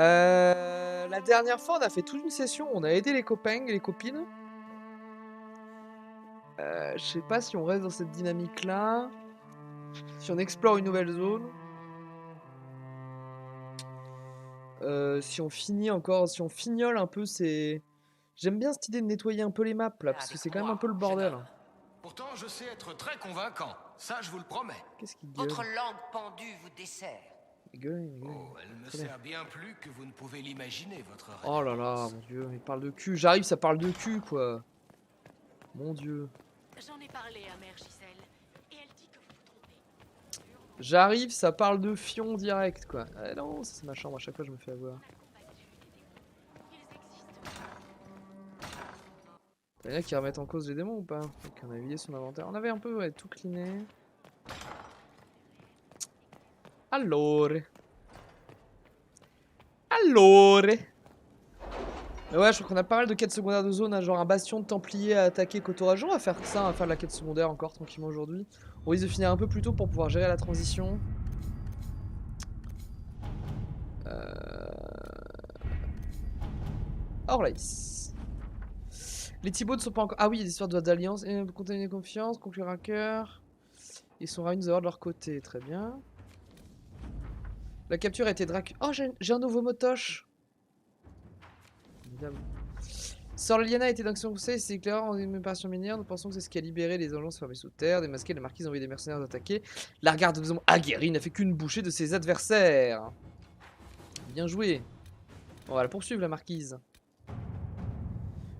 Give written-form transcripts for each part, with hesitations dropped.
La dernière fois, on a fait toute une session, on a aidé les copains et les copines. Je sais pas si on reste dans cette dynamique-là. Si on explore une nouvelle zone. Si on finit encore, si on fignole un peu, c'est... J'aime bien cette idée de nettoyer un peu les maps, là, parce que c'est quand même un peu le bordel. Pourtant, je sais être très convaincant. Ça, je vous le promets. Qu'est-ce qu'il gueule? Votre langue pendue vous dessert. Il gueule, il gueule. Oh, elle me Très bien. sert bien plus que vous ne pouvez l'imaginer, votre Oh là là, révérence. mon dieu, il parle de cul. J'arrive, ça parle de cul, quoi. Mon dieu. J'en ai parlé à Mère Gisèle, et elle dit que vous vous trompez. J'arrive, ça parle de fion direct, quoi. Ah non, ça c'est ma chambre, à chaque fois je me fais avoir. Il y en a qui remettent en cause les démons ou pas? Donc on a vidé son inventaire. On avait un peu ouais, tout cleané. Allora. Mais ouais, je crois qu'on a pas mal de quêtes secondaires de zone, hein, genre un bastion de templiers à attaquer Kotoraju. On va faire ça, on va faire de la quête secondaire encore tranquillement aujourd'hui. On risque de finir un peu plus tôt pour pouvoir gérer la transition. Orlaïs. Les Thibauds ne sont pas encore... Ah oui, il y a des histoires d'alliance. Contaminer confiance, conclure un cœur. Ils sont ravis de nous avoir de leur côté, très bien. La capture a été drac... Oh, j'ai un nouveau motoche. Évidemment. Sorliana a été dans son conseil, c'est éclairant en une opération minière. Nous pensons que c'est ce qui a libéré les agences fermées sous terre. Démasqué, la marquise a envoyé des mercenaires attaquer. La garde de hommes aguerris n'a fait qu'une bouchée de ses adversaires. Bien joué. On va la poursuivre, la marquise.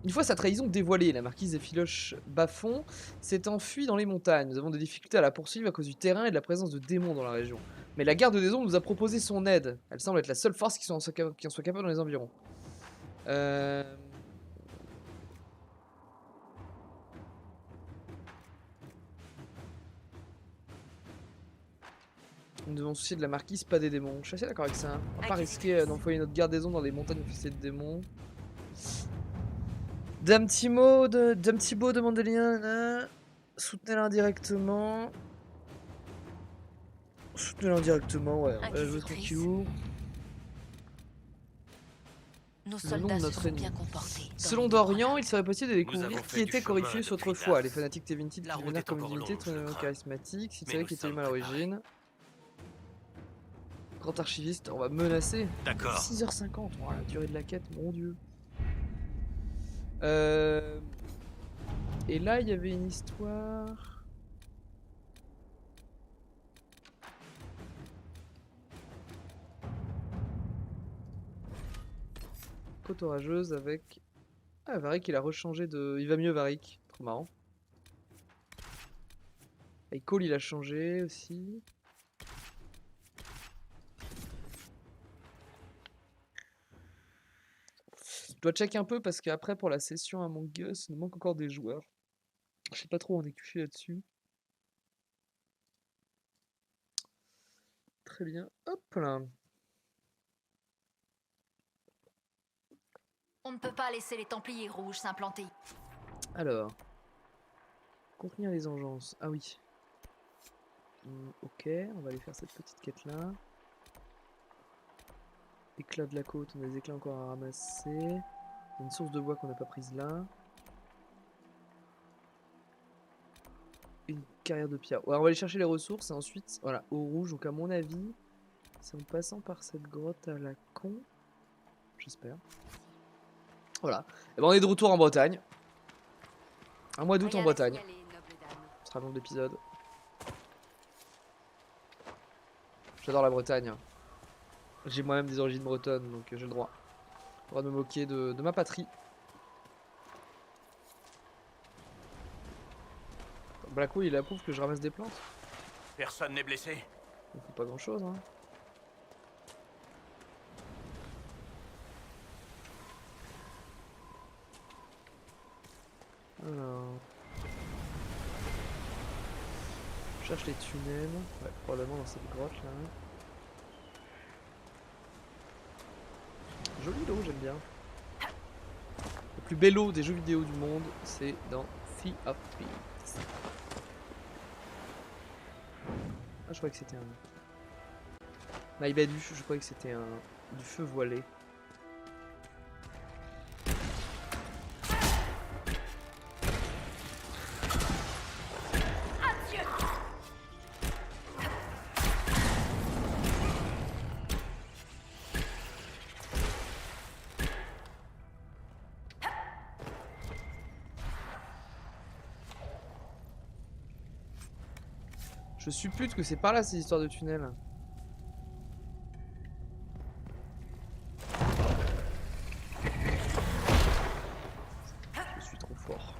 Une fois sa trahison dévoilée, la marquise des Filoches Bafon s'est enfuie dans les montagnes. Nous avons des difficultés à la poursuivre à cause du terrain et de la présence de démons dans la région. Mais la garde des ombres nous a proposé son aide. Elle semble être la seule force qui en soit capable dans les environs. Nous devons soucier de la marquise, pas des démons. Je suis assez d'accord avec ça. Hein. On va pas risquer d'envoyer notre garde des ombres dans des montagnes infestées de démons. Dame Thibaut demande des liens. Soutenez-la indirectement. Soutenez-la indirectement, ouais. On va jouer tranquillou. Nos Le nom soldats de se notre sont ennemi. bien comportés. Selon Dorian, il serait possible de découvrir avons qui fait était du Corypheus chemin depuis autrefois. Daz. Les fanatiques Tevinti La qui route vénèrent est comme une encore divinité longue, je le très crains. charismatique. S'il Mais savait nous qui était sommes humain à l'origine. préparés. Grand archiviste, on va menacer. D'accord. 6h50, oh, la durée de la quête, mon dieu. Et là, il y avait une histoire. Côte orageuse avec... Ah, Varric, il a rechangé de... Il va mieux, Varric. Trop marrant. Et Cole, il a changé aussi. Je dois check un peu parce qu'après, pour la session Among Us, il nous manque encore des joueurs. Je sais pas trop où on est couché là-dessus. Très bien. Hop là. On ne peut pas laisser les Templiers rouges s'implanter. Alors. Contenir les engences. Ah oui. Ok, on va aller faire cette petite quête là. Éclat de la côte, on a des éclats encore à ramasser. Il y a une source de bois qu'on n'a pas prise là. Une carrière de pierre. Ouais, on va aller chercher les ressources et ensuite, voilà, au rouge. Donc à mon avis, c'est en passant par cette grotte à la con. J'espère. Voilà. Et ben on est de retour en Bretagne. Un mois d'août en Bretagne. Ce sera le nom de l'épisode. J'adore la Bretagne. J'ai moi-même des origines bretonnes, donc j'ai le droit. Le droit de me moquer de ma patrie. Blacko, il approuve que je ramasse des plantes. Personne n'est blessé. On fait pas grand chose, hein. Alors. Je cherche les tunnels. Ouais, probablement dans cette grotte là. Joli lot, j'aime bien. Le plus bel lot des jeux vidéo du monde, c'est dans Sea of Thieves. Ah, je croyais que c'était un... My bad, je croyais que c'était un Du feu voilé. Je suppute que c'est par là ces histoires de tunnels. Je suis trop fort.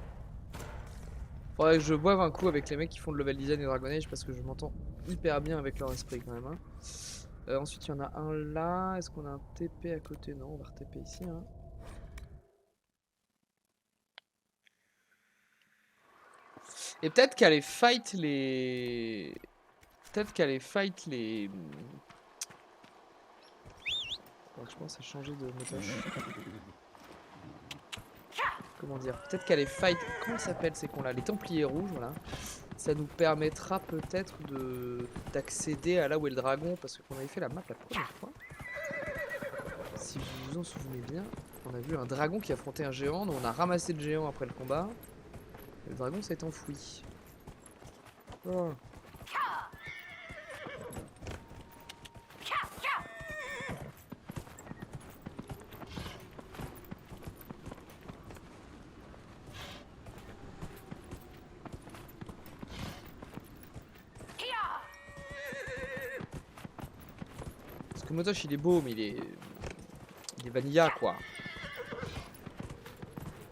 Faudrait que je boive un coup avec les mecs qui font le level design et Dragon Age parce que je m'entends hyper bien avec leur esprit quand même. Hein. Ensuite il y en a un là. Est-ce qu'on a un TP à côté? Non, on va re-TP ici. Hein. Et peut-être qu'aller fight les... Peut-être qu'aller fight les... Ouais, je pense à changer de motoche. Comment dire? Peut-être qu'aller fight... Comment ils s'appellent ces cons là? Les Templiers Rouges, voilà. Ça nous permettra peut-être d'accéder à là où est le dragon. Parce qu'on avait fait la map la première fois. Si vous vous en souvenez bien, on a vu un dragon qui affrontait un géant. Donc on a ramassé le géant après le combat. Le dragon s'est enfoui. Oh. Parce que Motosh il est beau mais il est vanilla quoi.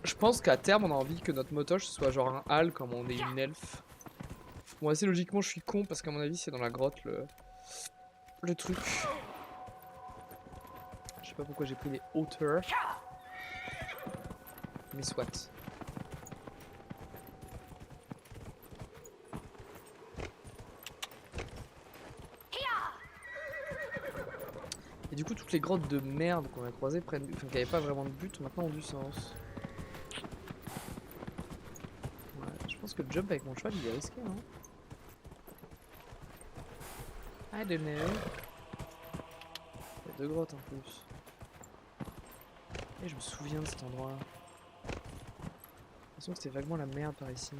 Je pense qu'à terme on a envie que notre Motosh soit genre un hal comme on est une elfe. Bon assez logiquement je suis con parce qu'à mon avis c'est dans la grotte le truc. Je sais pas pourquoi j'ai pris les hauteurs. Mais soit. Et du coup toutes les grottes de merde qu'on a croisées prennent, enfin qui n'avaient pas vraiment de but maintenant ont du sens. Ouais, je pense que le jump avec mon cheval il est risqué hein. I don't know. Il y a 2 grottes en plus. Et je me souviens de cet endroit. J'ai l'impression que c'était vaguement la merde par ici.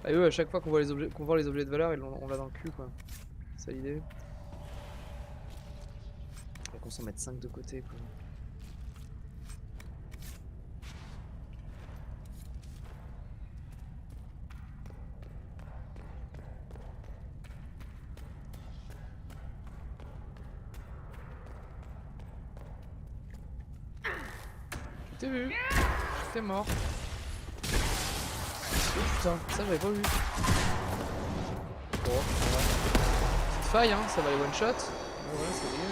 Ah oui, à chaque fois qu'on voit les objets de valeur, on l'a dans le cul quoi. C'est ça l'idée. Faut qu'on s'en mette 5 de côté quoi. Je t'ai vu. T'es mort. Oh putain, ça j'avais pas vu. Bon, petite faille hein, ça va les one shot. Ouais, c'est bien.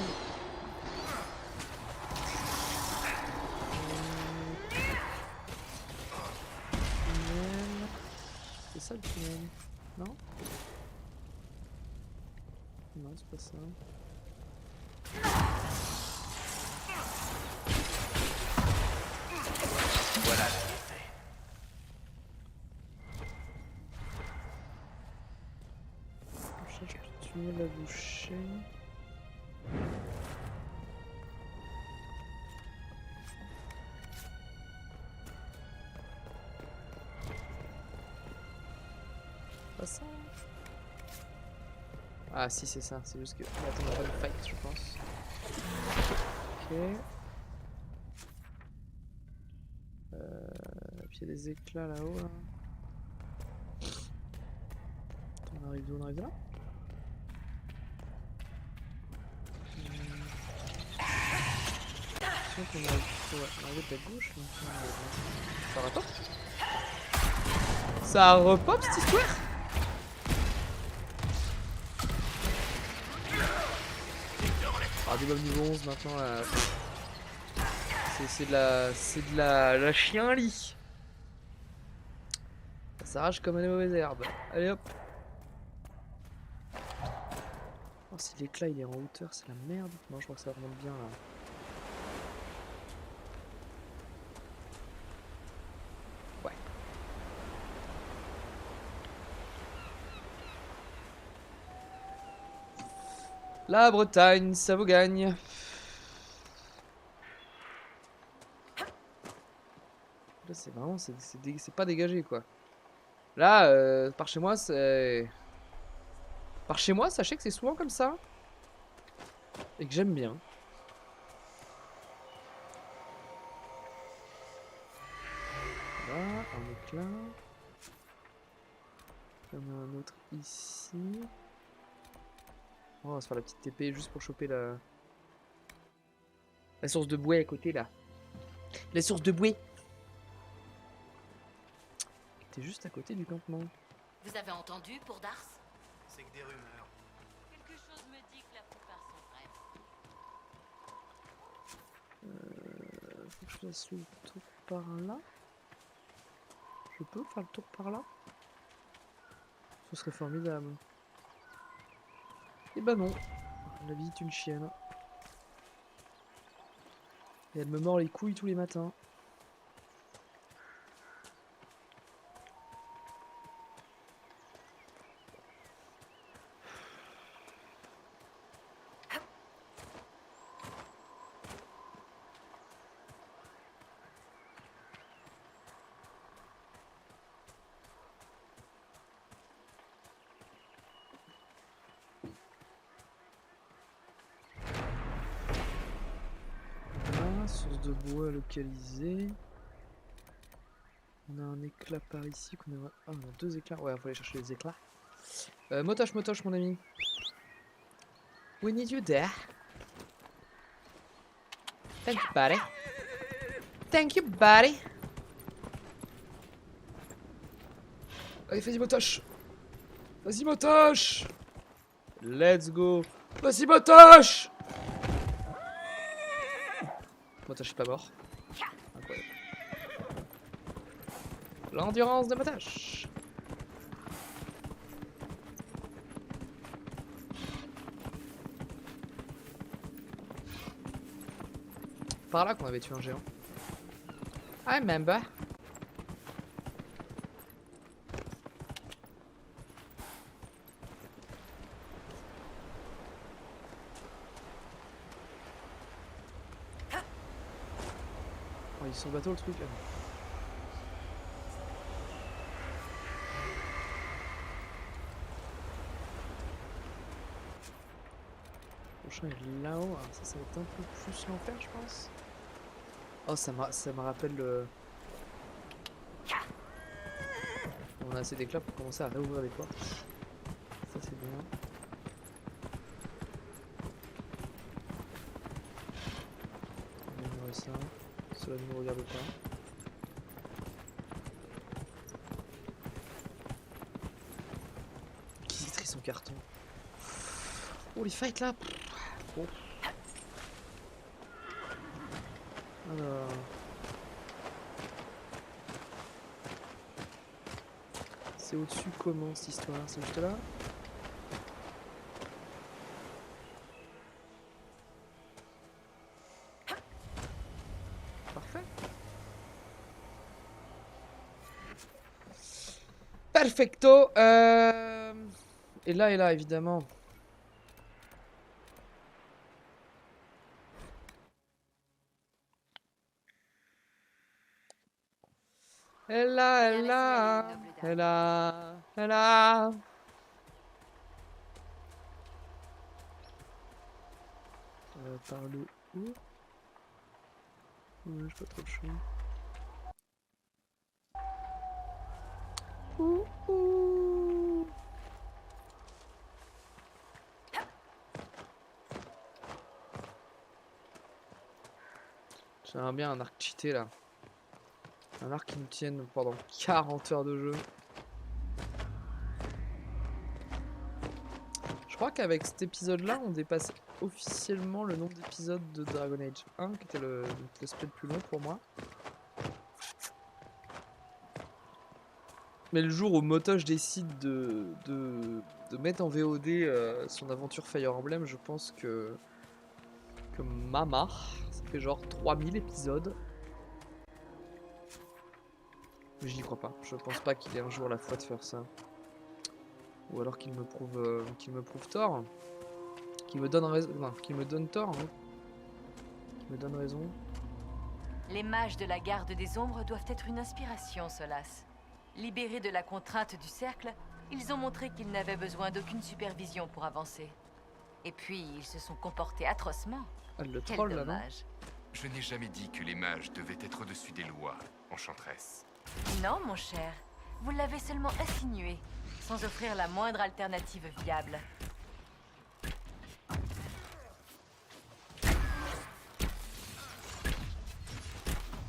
Tunnel. C'est ça le tunnel? Non? Non, c'est pas ça. Voilà. Je peux tuer la bouchée. Pas ça. Ah si c'est ça, c'est juste que... Attends, on a pas de fight je pense. Ok. Puis il y a des éclats là-haut là. On arrive d'où? On arrive de là? Je pense qu'on arrive de la gauche. Ça repop? Ça repop cette histoire? Alors des mobs niveau 11 maintenant là. C'est de la chienlit. Ça s'arrache comme une mauvaise herbe. Allez hop. Oh, si l'éclat il est en hauteur, c'est la merde. Non, je crois que ça remonte bien là. Ouais. La Bretagne, ça vous gagne. Là, c'est vraiment, c'est pas dégagé quoi. Là, par chez moi, c'est. Par chez moi, sachez que c'est souvent comme ça. Et que j'aime bien. Là, un éclat. Il y en a un autre ici. Oh, on va se faire la petite TP juste pour choper la source de bouée à côté là. La source de bouée. T'es juste à côté du campement. Vous avez entendu pour Dars? C'est que des rumeurs. Quelque chose me dit que la plupart sont vraies. Faut que je fasse le tour par là. Je peux faire le tour par là? Ce serait formidable. Et bah non. La vie est une chienne. Et elle me mord les couilles tous les matins. Source de bois localisée. On a un éclat par ici qu'on a... Ah, on a 2 éclats. Ouais, il faut aller chercher les éclats. Motoche, mon ami. We need you there. Thank you, buddy. Thank you, buddy. Allez, vas-y, motoche. Vas-y, motoche. Let's go. Vas-y, motoche. Motoche est pas mort. Incroyable. L'endurance de Motoche. Par là qu'on avait tué un géant. I remember. Oh, ils sont bateau le truc là. Le prochain est là-haut. Alors ça va être un peu plus l'enfer, je pense. Oh, ça me rappelle le. On a assez d'éclats pour commencer à réouvrir les portes. Ça, c'est bien. On va ignorer ça. Cela ne nous regarde pas. Qui trie son carton? Oh, les fights là! Oh. Alors. C'est au-dessus comment cette histoire? C'est juste là? Parfait. Perfecto. Et là, évidemment. Elle a. Par le haut. Ouais, j'ai pas trop de choix. Ouh. J'aimerais bien un arc cheaté là. Un arc qui nous tienne pendant 40 heures de jeu. Je crois qu'avec cet épisode-là, on dépasse officiellement le nombre d'épisodes de Dragon Age 1, qui était le split le plus long pour moi. Mais le jour où Motosh décide de mettre en VOD son aventure Fire Emblem, je pense que Mama, ça fait genre 3000 épisodes. Mais j'y crois pas. Je pense pas qu'il ait un jour la foi de faire ça. Ou alors qu'il me prouve tort. Qu'il me donne raison. Non, qu'il me donne tort. Hein. Qu'il me donne raison. Les mages de la garde des ombres doivent être une inspiration, Solas. Libérés de la contrainte du cercle, ils ont montré qu'ils n'avaient besoin d'aucune supervision pour avancer. Et puis, ils se sont comportés atrocement. Ah, le Quel troll là, non? dommage. Je n'ai jamais dit que les mages devaient être au-dessus des lois, enchanteresse. Non, mon cher. Vous l'avez seulement insinué, sans offrir la moindre alternative viable.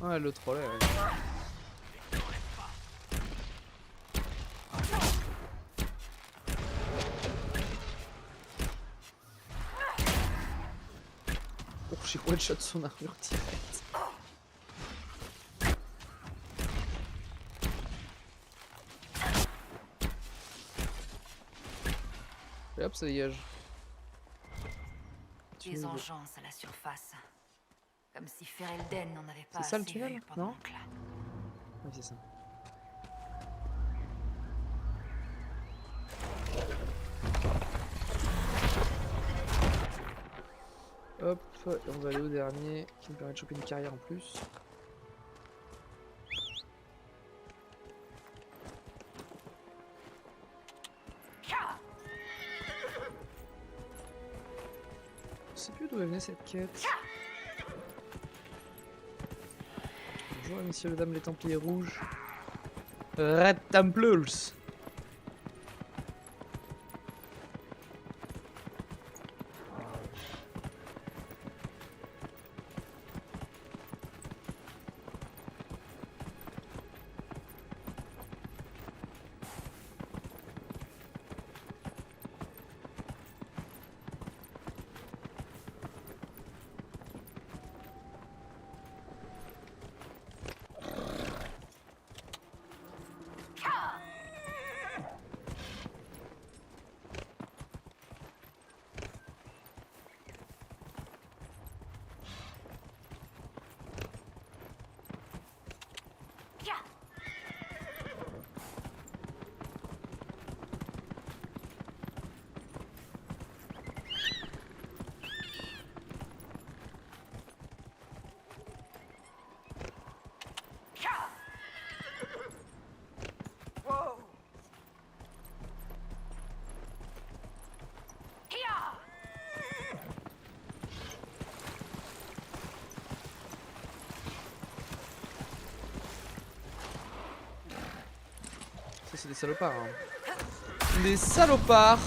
Ouais, le troll, ouais. Oh, j'ai one-shot son armure direct. Et hop, ça dégage. Des engences à la surface. Comme si Ferelden n'en avait pas C'est ça, le assez tunnel, vu pendant non? mon clan. Oui, c'est ça. Hop, et on va aller au dernier, qui me permet de choper une carrière en plus. Je sais plus d'où venait cette quête. Bonjour messieurs et dames les Templiers rouges. Red Templars. Ça c'est des salopards. Hein. Des salopards.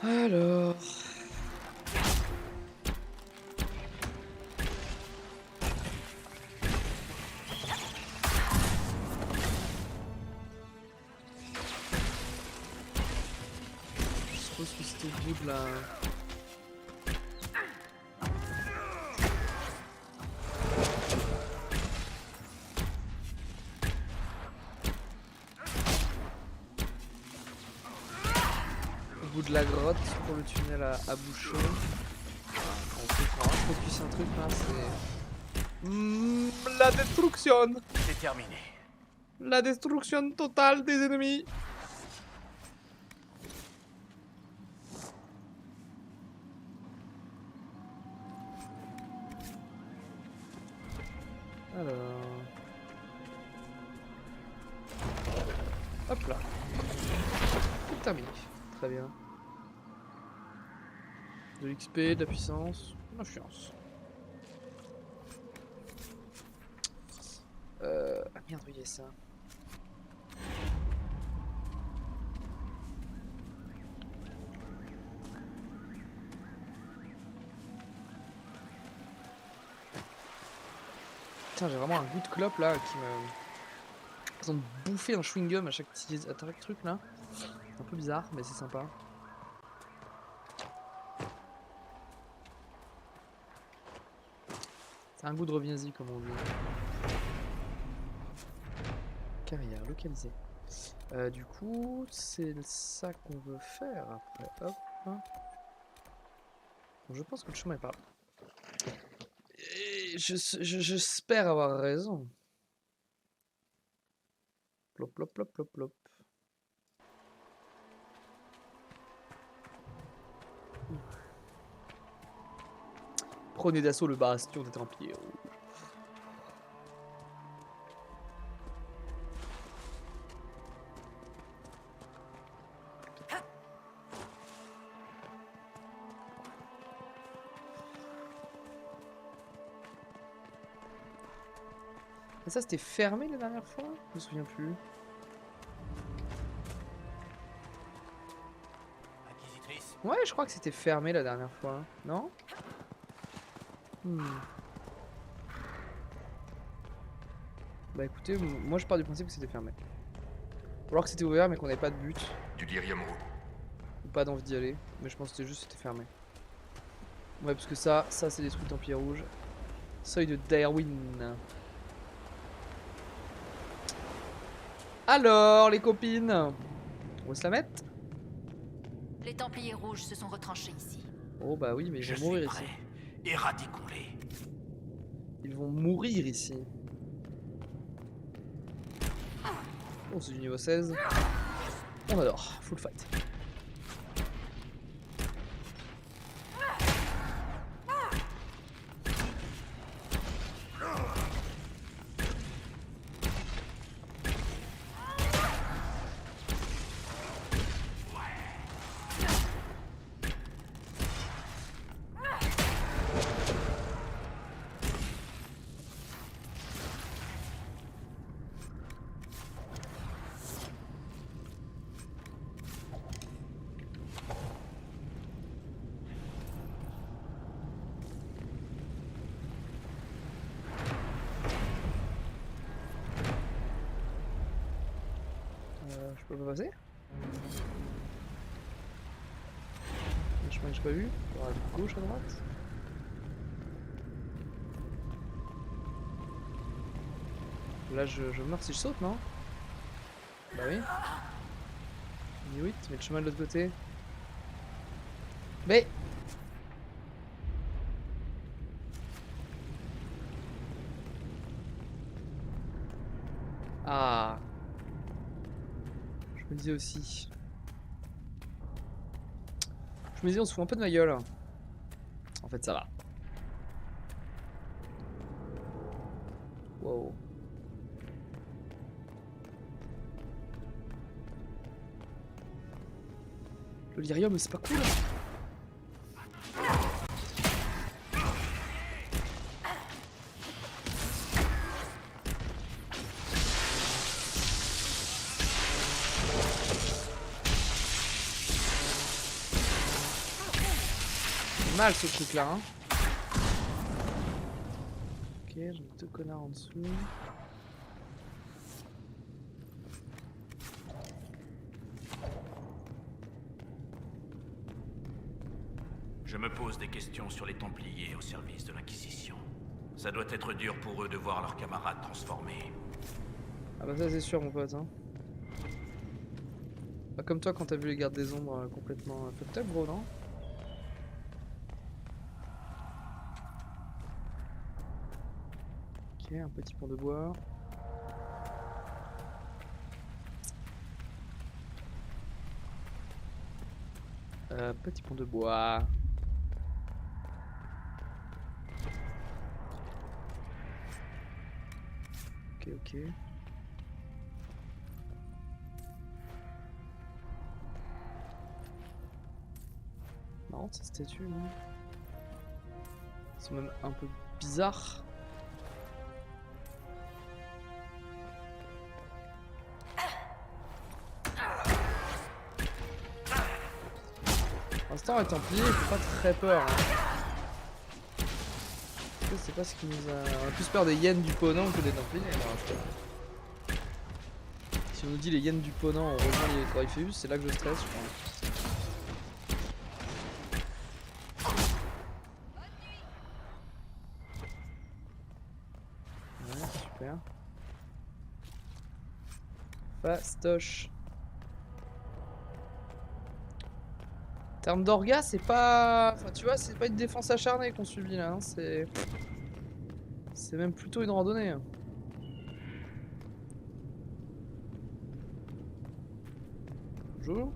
Alors... Je suppose que c'était au bout de la... de la grotte pour le tunnel à boucher. On focus un truc là, c'est... la destruction. C'est terminé. La destruction totale des ennemis. Alors... Hop là. C'est terminé. Très bien. De l'XP, de la puissance, de l'influence. Ah merde, oui, il y a ça. Putain, j'ai vraiment un goût de clope là qui me... Ils ont bouffé un chewing-gum à chaque petit truc là. C'est un peu bizarre, mais c'est sympa. C'est un goût de reviens-y comme on dit. Carrière localisée. Du coup, c'est ça qu'on veut faire après. Hop. Bon, je pense que le chemin est par là. Et j'espère avoir raison. Plop, plop, plop, plop, plop. Prenez d'assaut le bastion des Templiers rouges. Et ça c'était fermé la dernière fois? Je me souviens plus. Inquisitrice. Ouais, je crois que c'était fermé la dernière fois, non? Bah écoutez, moi je pars du principe que c'était fermé. Ou alors que c'était ouvert mais qu'on n'avait pas de but. Du lyrium roux. Ou pas d'envie d'y aller. Mais je pense que c'était juste que c'était fermé. Ouais, parce que ça c'est des trucs Templiers rouges. Seuil de Darwin. Alors les copines, on va se la mettre? Les Templiers rouges se sont retranchés ici. Oh bah oui, mais ils Je vont suis mourir prêt. ici. Éradiquons-les. Ils vont mourir ici. Oh, c'est du niveau 16. On adore, full fight. Je peux pas passer? Le chemin que j'ai pas vu? À gauche, à droite? Là je meurs si je saute, non? Bah oui. 8, mais le chemin de l'autre côté. Mais... Ah. Je me disais aussi. Je me disais on se fout un peu de ma gueule. En fait ça va. Wow. Le lyrium c'est pas cool. Mal ce truc là hein. Ok, j'ai 2 connards en dessous. Je me pose des questions sur les Templiers au service de l'Inquisition. Ça doit être dur pour eux de voir leurs camarades transformés. Ah bah ça c'est sûr mon pote hein. Pas comme toi quand t'as vu les gardes des ombres complètement fucked up gros non? Ok, un petit pont de bois. Petit pont de bois. Ok, ok. Marrant cette statue, non? C'est même un peu bizarre. Pour l'instant, les Templiers, il faut pas très peur. Hein. sais pas ce qui nous a... On a plus peur des hyènes du Ponant que des Templiers. Si on nous dit les hyènes du Ponant, on rejoint les Corypheus, c'est là que je stresse, je crois. Ouais, super. Fastoche. En termes d'orga, c'est pas... Enfin, tu vois, c'est pas une défense acharnée qu'on subit là, hein. C'est même plutôt une randonnée. Hein. Bonjour.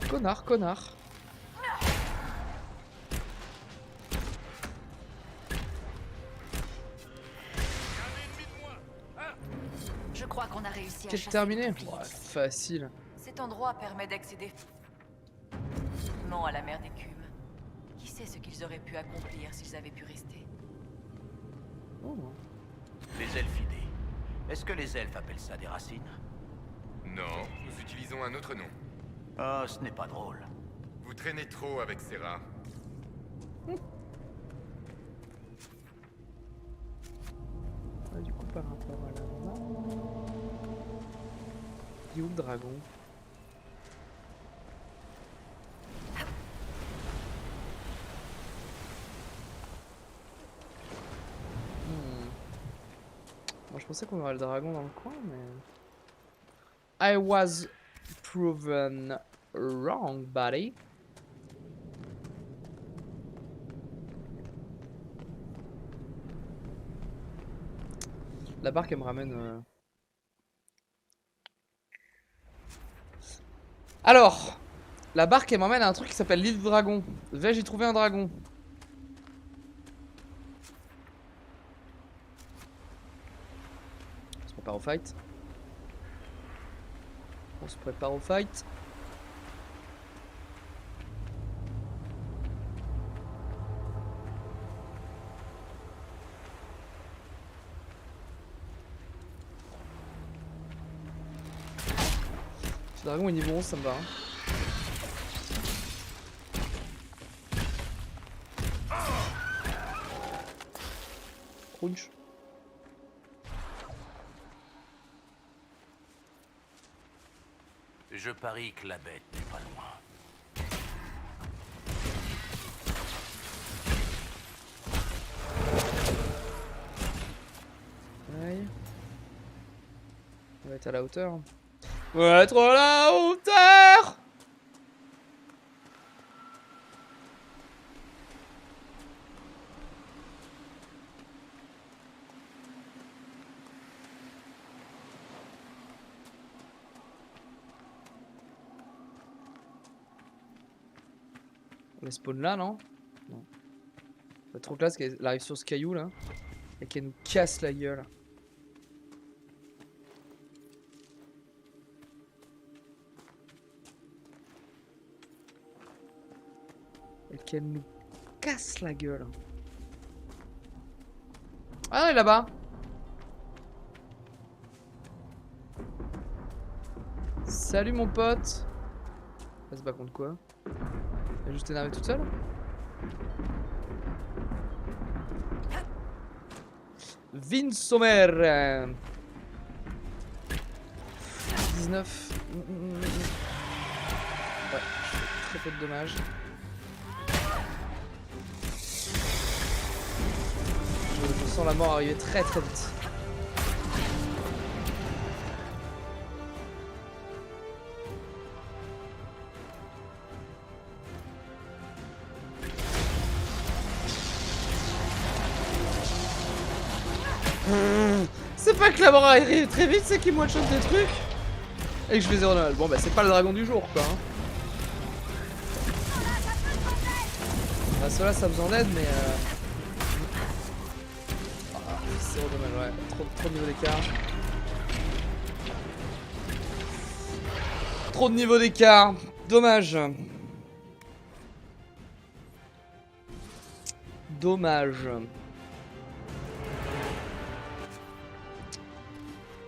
Connard. Connard. Je crois qu'on a réussi à C'est chasser terminé. les Templiers. Ouais, facile. Cet endroit permet d'accéder à la mer d'écume. Qui sait ce qu'ils auraient pu accomplir s'ils avaient pu rester? Oh. Les elfidés. Est-ce que les elfes appellent ça des racines? Non, nous utilisons un autre nom. Ah, ce n'est pas drôle. Vous traînez trop avec ces rats. Ah, du coup, par rapport à la main... Il est où le dragon? Moi, je pensais qu'on aurait le dragon dans le coin, mais... I was proven wrong, buddy. La barque, elle me ramène... Alors, la barque, elle m'emmène à un truc qui s'appelle l'île du dragon. Vais-je y trouver un dragon? On se prépare au fight. On se prépare au fight. Ce dragon est niveau 11, ça me va. Hein. Crunch. Je parie que la bête n'est pas loin. Aïe. On va être à la hauteur. On va être à la hauteur. On les spawn là, non? Non. Ça va être trop classe qu'elle arrive sur ce caillou là et qu'elle nous casse la gueule. Et qu'elle nous casse la gueule. Ah, elle est là-bas. Salut mon pote. Elle se bat contre quoi? Elle est juste énervée toute seule? Vince Sommer. 19. Ouais, je fais très peu de dommages. Je sens la mort arriver très très vite. C'est pas que la mort arrive très vite, c'est qu'il me one-shot des trucs et que je fais 0 dommage. Bon bah c'est pas le dragon du jour quoi. Hein. Bah cela ça besoin d'aide mais ah, 0 dommage, ouais. Trop de niveau d'écart. Trop de niveau d'écart. Dommage. Dommage.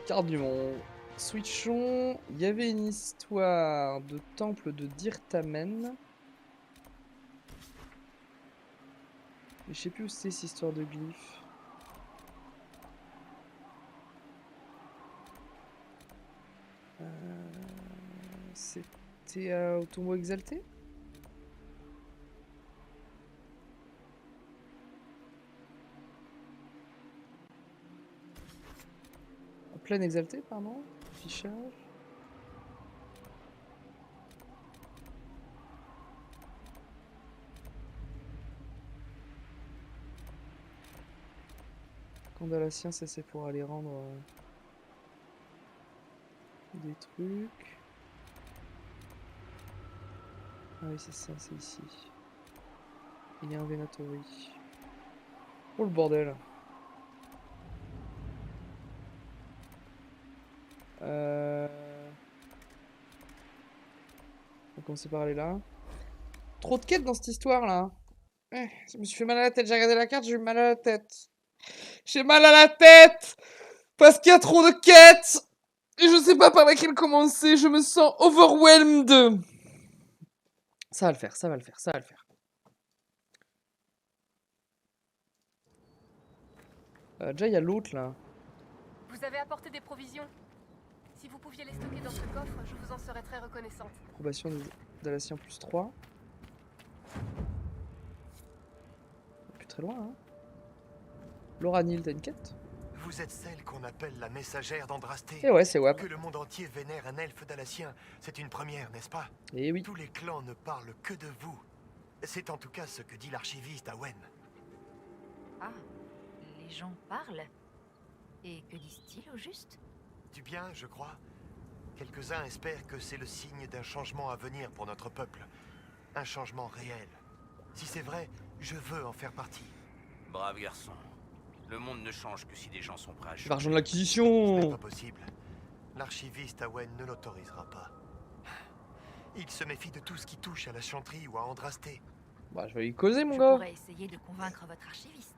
Carte du monde. Switchons. Il y avait une histoire de temple de Dirtamen. Mais je sais plus où c'est cette histoire de glyphe. C'était au tombeau exalté? En plaine exaltée, pardon. Fichage. Condalacien, ça c'est pour aller rendre des trucs. Ah oui, c'est ça, c'est ici. Il y a un Venatori. Oh le bordel. On va commencer par aller là. Trop de quêtes dans cette histoire là. Je me suis fait mal à la tête, j'ai regardé la carte, j'ai eu mal à la tête. J'ai mal à la tête parce qu'il y a trop de quêtes. Et je sais pas par laquelle commencer, je me sens overwhelmed. Ça va le faire, ça va le faire, ça va le faire. Déjà, il y a l'autre là. Vous avez apporté des provisions. Si vous pouviez les stocker dans ce coffre, je vous en serais très reconnaissante. Approbation d'Alacien plus 3. Plus très loin, hein. Laura Neal, t'as une quête? Vous êtes celle qu'on appelle la messagère d'Andrasté. Eh ouais, c'est WAP. Que le monde entier vénère un elfe dalacien, c'est une première, n'est-ce pas? Eh oui. Tous les clans ne parlent que de vous. C'est en tout cas ce que dit l'archiviste Awen. Ah, les gens parlent. Et que disent-ils au juste? Du bien, je crois. Quelques-uns espèrent que c'est le signe d'un changement à venir pour notre peuple. Un changement réel. Si c'est vrai, je veux en faire partie. Brave garçon. Le monde ne change que si des gens sont prêts à changer. L'argent de Ce n'est l'acquisition. pas possible. L'archiviste Awen ne l'autorisera pas. Il se méfie de tout ce qui touche à la chanterie ou à Andrasté. Bah, je vais lui causer, mon Je gars. pourrais essayer de convaincre votre archiviste.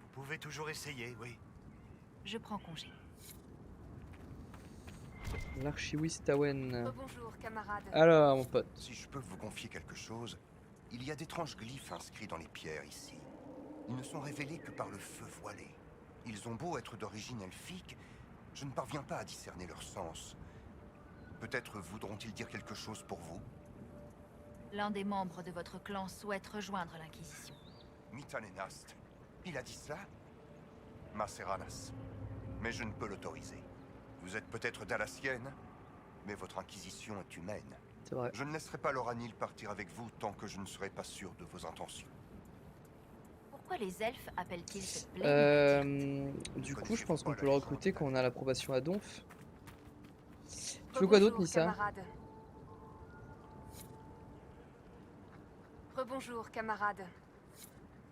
Vous pouvez toujours essayer, oui. Je prends congé. L'archiviste Awen. Bonjour, camarade. Alors, mon pote. Si je peux vous confier quelque chose, il y a d'étranges glyphes inscrits dans les pierres ici. Ils ne sont révélés que par le feu voilé. Ils ont beau être d'origine elfique, je ne parviens pas à discerner leur sens. Peut-être voudront-ils dire quelque chose pour vous? L'un des membres de votre clan souhaite rejoindre l'Inquisition. Mitanenast, il a dit cela? Maceranas. Mais je ne peux l'autoriser. Vous êtes peut-être dalacienne, mais votre inquisition est humaine. C'est vrai. Je ne laisserai pas Loranil partir avec vous tant que je ne serai pas sûr de vos intentions. Pourquoi les elfes appellent-ils cette plaine Du coup, je pense qu'on peut le recruter quand on a l'approbation à Donf. Tu veux quoi d'autre, Rebonjour, Nissa? camarade. Rebonjour, camarade.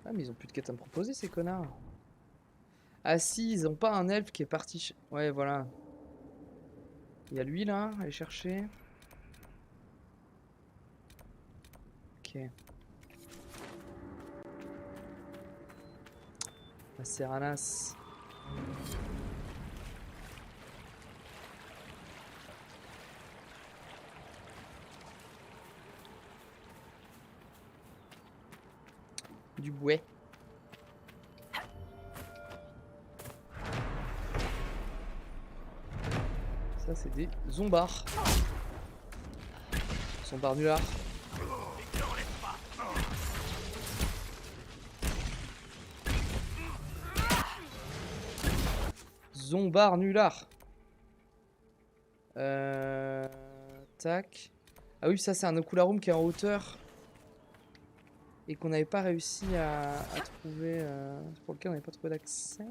Ah, mais ils ont plus de quêtes à me proposer, ces connards. Ah si, ils ont pas un elfe qui est parti... Ouais, voilà. Il y a lui, là, à aller chercher. Ok. La Serranas. Du bouet. Ça, c'est des zombards. Zombards nullards. Zombards nullards. Tac. Ah oui, ça, c'est un Ocularum qui est en hauteur. Et qu'on n'avait pas réussi à trouver. Pour lequel on n'avait pas trouvé d'accès.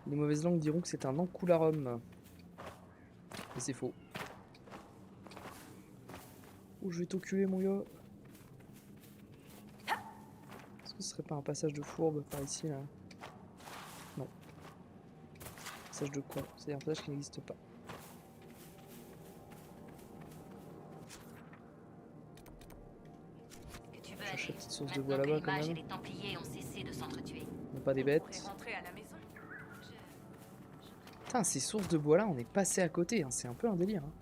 Les mauvaises langues diront que c'est un Ancularum. Mais c'est faux. Oh, je vais t'occuler, mon gars. Est-ce que ce serait pas un passage de fourbe par ici, là? Non. Message de quoi? C'est un message qui n'existe pas. Que tu veux Cherche aller. la petite source de Maintenant bois que là-bas les quand mages et même. les Templiers ont cessé de s'entretuer. On n'a pas des On pourrait bêtes. rentrer à la maison. Putain, ces sources de bois là, on est passé à côté, hein. C'est un peu un délire. Hein.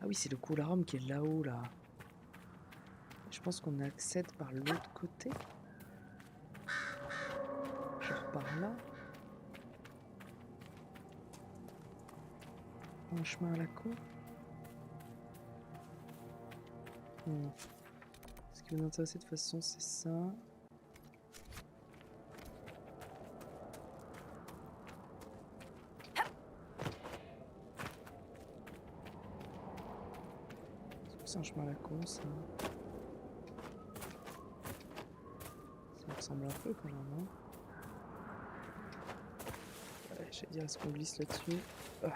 Ah oui, c'est le coularum qui est là-haut, là. Je pense qu'on accède par l'autre côté. Genre par là. Un chemin à la cour. Ce qui va nous intéresser de toute façon, c'est ça. C'est un chemin à la con, ça. Ça me ressemble un peu quand même. Hein. Ouais, j'allais dire, est-ce qu'on glisse là-dessus? Ah.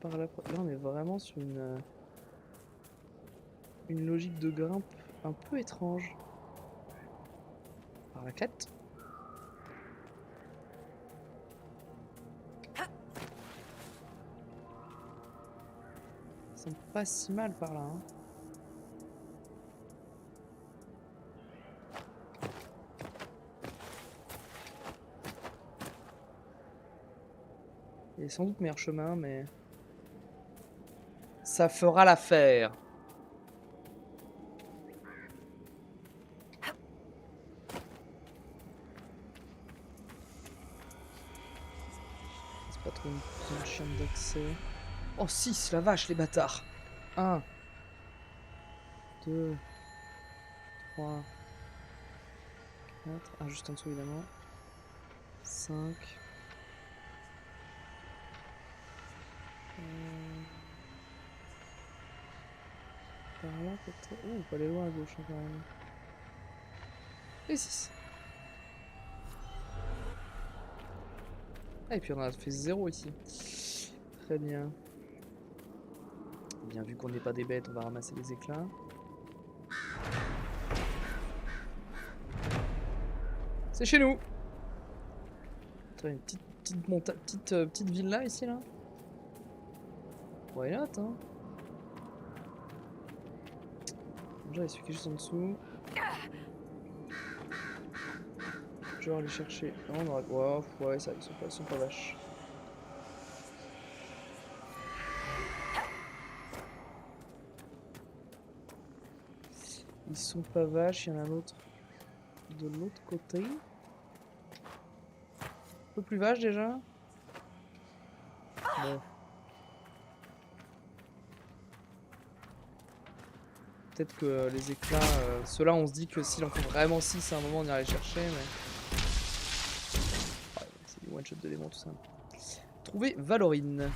Par là, là, on est vraiment sur une logique de grimpe un peu étrange. Par la clette. Ça semble pas si mal par là. Hein. Il y a sans doute meilleur chemin, mais ça fera l'affaire. C'est pas trop une chambre d'accès. Oh 6, la vache, les bâtards. 1, 2, 3, 4, ah juste en dessous évidemment. 5. Par là peut-être. Oh, on peut aller loin à gauche hein, quand même. Et 6. Ah, et puis on a fait 0 ici. Très bien. Bien vu qu'on n'est pas des bêtes, on va ramasser les éclats. C'est chez nous. T'as une petite villa ici là. Why not hein. Déjà il suffit juste en dessous. Je vais aller chercher. Non, on aurait... ouais, ça, ils sont pas vaches. Ils sont pas vaches, il y en a un autre de l'autre côté. Un peu plus vache déjà. Bon. Peut-être que les éclats, ceux-là on se dit que s'il en faut vraiment 6 à un moment on ira les chercher, mais... Ouais, c'est du one shot de démon tout ça. Trouver Valorine.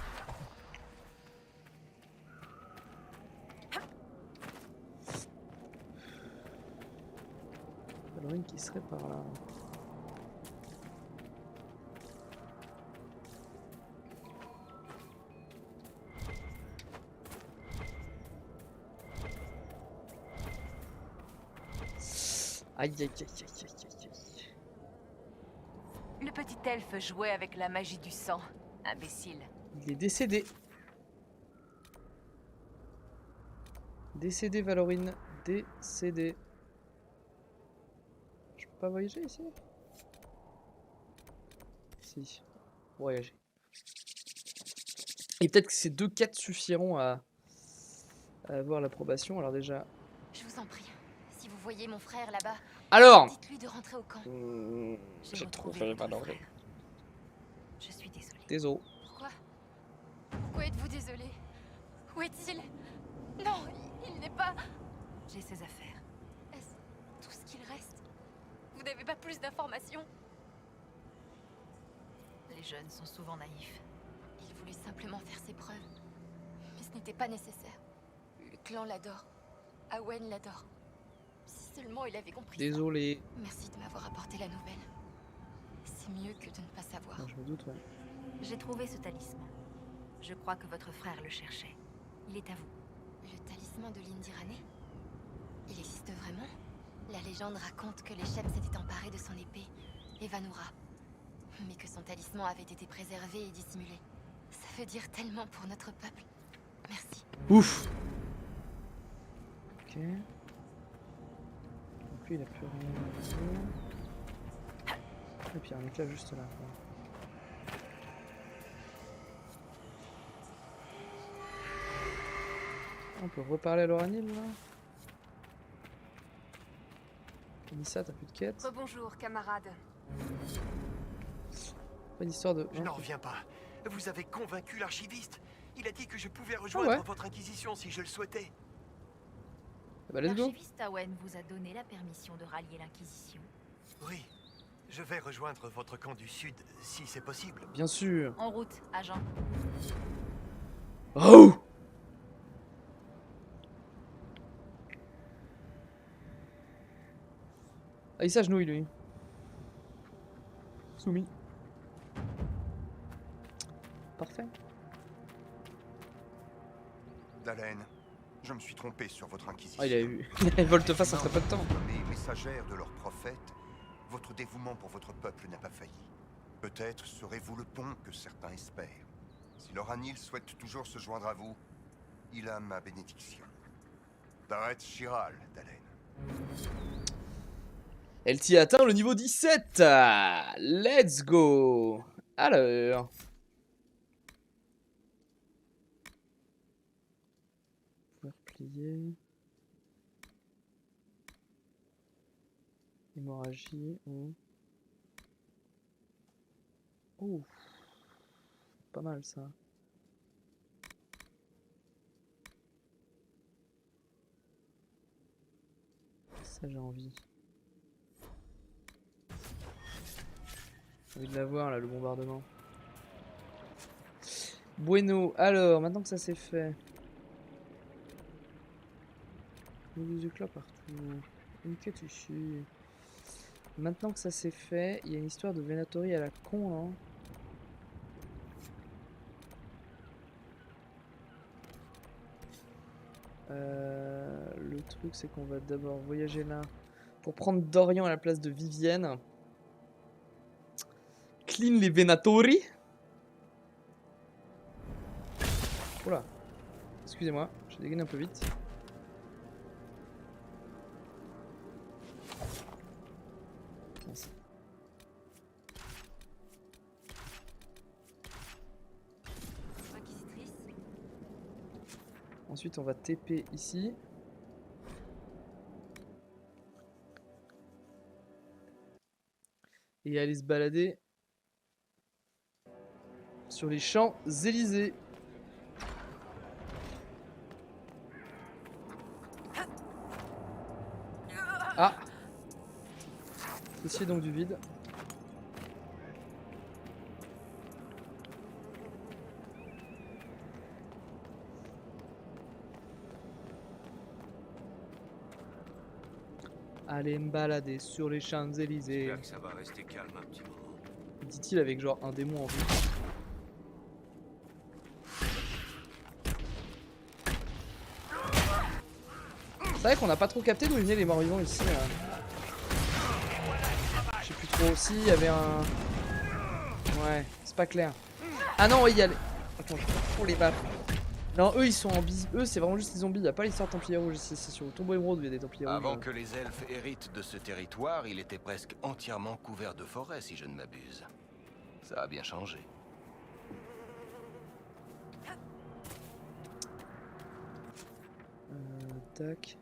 Valorine qui serait par là. Aïe aïe aïe aïe aïe aïe aïe. Le petit elfe jouait avec la magie du sang. Imbécile. Il est décédé. Décédé Valorine. Décédé. Je peux pas voyager ici? Si. Voyager. Et peut-être que ces 2 quêtes suffiront à avoir l'approbation. Alors déjà... Je vous en prie, si vous voyez mon frère là-bas, Alors dites-lui de rentrer au camp. J'ai retrouvé trouvé votre Valorine. frère. Je suis désolée. Désolé. Pourquoi êtes-vous désolé? Où est-il? Non, il n'est pas... J'ai ses affaires. Est-ce tout ce qu'il reste? Vous n'avez pas plus d'informations? Les jeunes sont souvent naïfs. Il voulait simplement faire ses preuves. Mais ce n'était pas nécessaire. Le clan l'adore. Awen l'adore. Si seulement il avait compris ça. Désolé. Merci de m'avoir apporté la nouvelle. C'est mieux que de ne pas savoir. Non, je me doute, ouais. J'ai trouvé ce talisman. Je crois que votre frère le cherchait. Il est à vous. Le talisman de l'Indirane? Il existe vraiment? La légende raconte que les Sheps s'étaient emparés de son épée, Evanura. Mais que son talisman avait été préservé et dissimulé. Ça veut dire tellement pour notre peuple. Merci. Ouf. Ok. Donc lui, il a plus rien à dire. Et puis il y a un mec là juste là. Quoi. On peut reparler à Loranil là. Nissa, t'as plus de quête. Rebonjour, camarade. Pas d'histoire de. Je n'en reviens pas. Vous avez convaincu l'archiviste. Il a dit que je pouvais rejoindre votre inquisition si je le souhaitais. Bah let's go. L'archiviste Awen vous a donné la permission de rallier l'Inquisition. Oui. Je vais rejoindre votre camp du Sud si c'est possible. Bien sûr. En route, agent. Oh. Ah, il s'agenouille lui. Soumis. Parfait. Dalen, je me suis trompé sur votre inquisition. Ah, il a eu une volte-face en très peu de temps. Les messagères de leur prophète, votre dévouement pour votre peuple n'a pas failli. Peut-être serez-vous le pont que certains espèrent. Si Loranil souhaite toujours se joindre à vous, il a ma bénédiction. Daret Shiral, Dalen. Elle t'y atteint le niveau 17. Let's go. Alors. Pouvoir plier. Hémorragie. Oh. Pas mal ça. Ça j'ai envie. J'ai envie de l'avoir là, le bombardement. Bueno, alors, maintenant que ça c'est fait. Des éclats partout. Une quête ici. Maintenant que ça c'est fait, il y a une histoire de Venatori à la con hein. Le truc c'est qu'on va d'abord voyager là pour prendre Dorian à la place de Vivienne. Clean les Venatori. Oula. Excusez-moi, j'ai dégainé un peu vite. Merci. Inquisitrice. Ensuite on va TP ici. Et aller se balader sur les Champs-Élysées. Ah! Ceci est donc du vide. Allez me balader sur les Champs-Élysées. J'espère que ça va rester calme un petit moment. Dit-il avec genre un démon en vue. C'est vrai qu'on n'a pas trop capté d'où venaient les morts-vivants ici. Je sais plus trop. Si, il y avait un... Ouais, c'est pas clair. Ah non, oui, il y a les... Attends, je prends les balles. Non, eux ils sont en bis. Eux c'est vraiment juste les zombies. Il n'y a pas l'histoire de Templiers rouges ici. C'est sur le Tombeau Émeraude où il y a des Templiers rouges. Avant que les elfes héritent de ce territoire, il était presque entièrement couvert de forêt, si je ne m'abuse. Ça a bien changé. Tac.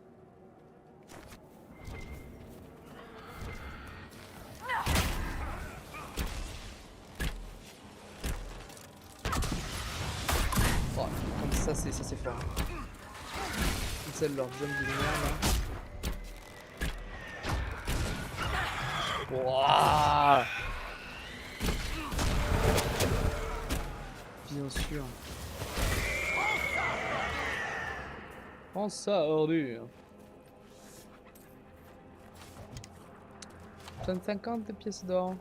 Oh, comme ça c'est fort. C'est leur jump de lumière là. Ouah. Bien sûr. Prends ça, ordure. 50 pièces d'or.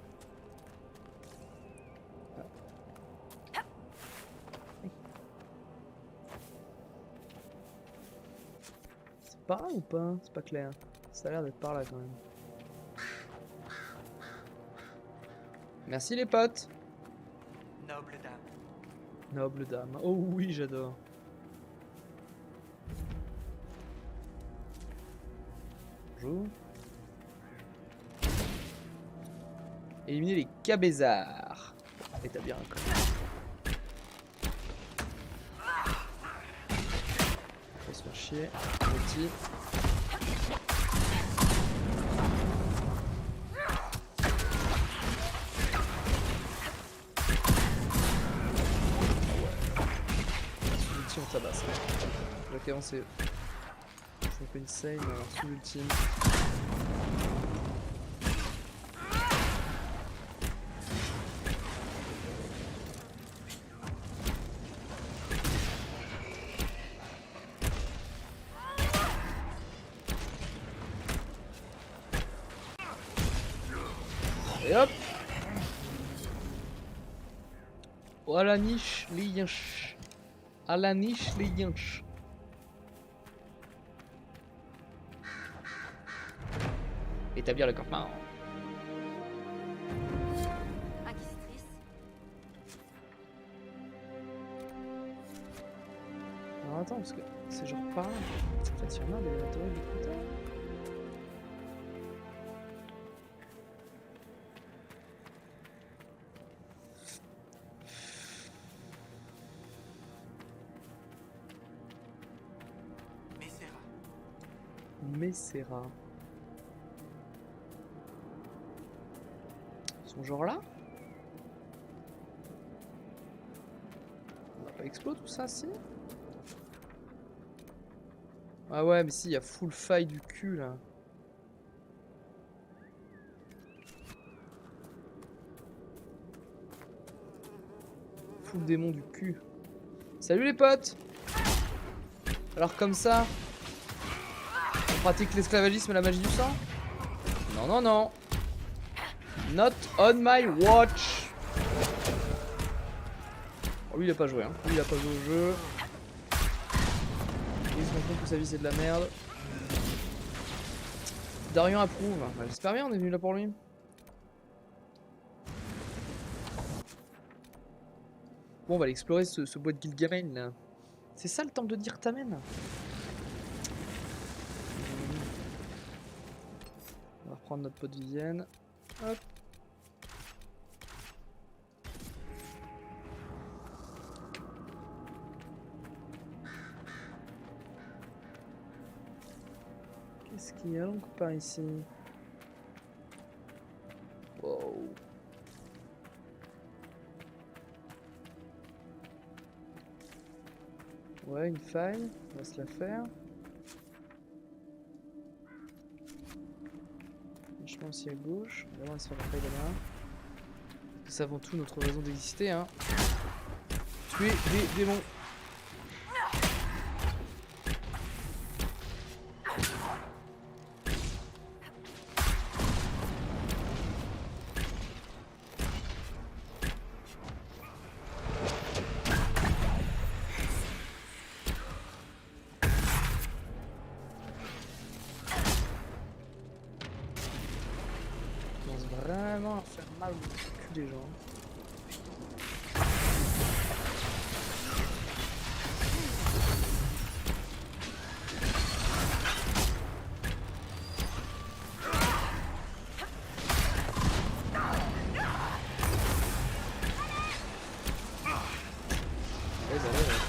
C'est par là ou pas? C'est pas clair. Ça a l'air d'être par là quand même. Merci les potes. Noble dame. Noble dame. Oh oui, j'adore. Bonjour. Éliminer les cabézards. Établir un code. On va se faire chier. Petit. Sous-ultime, on tabasse. Ok, on sait. Ça fait une save, mais alors sous-ultime. Et hop. À la niche, les yinches. À la niche, les yinches. Établir le campement. Inquisitrice. Alors attends, parce que c'est genre par là. En fait, il y en a des théories du côté. Messera. Ils sont genre là? On va pas exploser tout ça, si? Ah ouais, mais si, il y a full faille du cul là. Full démon du cul. Salut les potes! Alors comme ça, on pratique l'esclavagisme et la magie du sang? Non, non, non. Not on my watch. Oh, lui il a pas joué, hein. Lui il a pas joué au jeu. Il se rend compte que sa vie c'est de la merde. Darian approuve. Bah, j'espère bien, on est venu là pour lui. Bon, on va aller explorer ce bois de Gilgaren là. C'est ça le temple de Dirtamen. On va reprendre notre pote Vivienne. Hop. Qu'est-ce qu'il y a donc par ici? Wow. Ouais, une faille, on va se la faire. Franchement aussi à gauche, on va se faire la faille là-bas. Nous savons tout notre raison d'exister, hein. Tuer des démons. Vraiment à faire mal au cul des gens.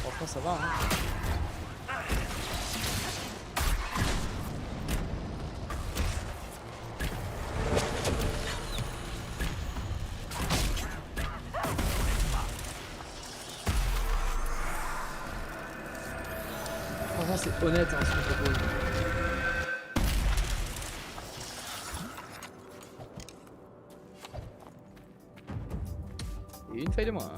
Franchement ça va, hein. C'est honnête hein, ce qu'on propose. une faille de moins.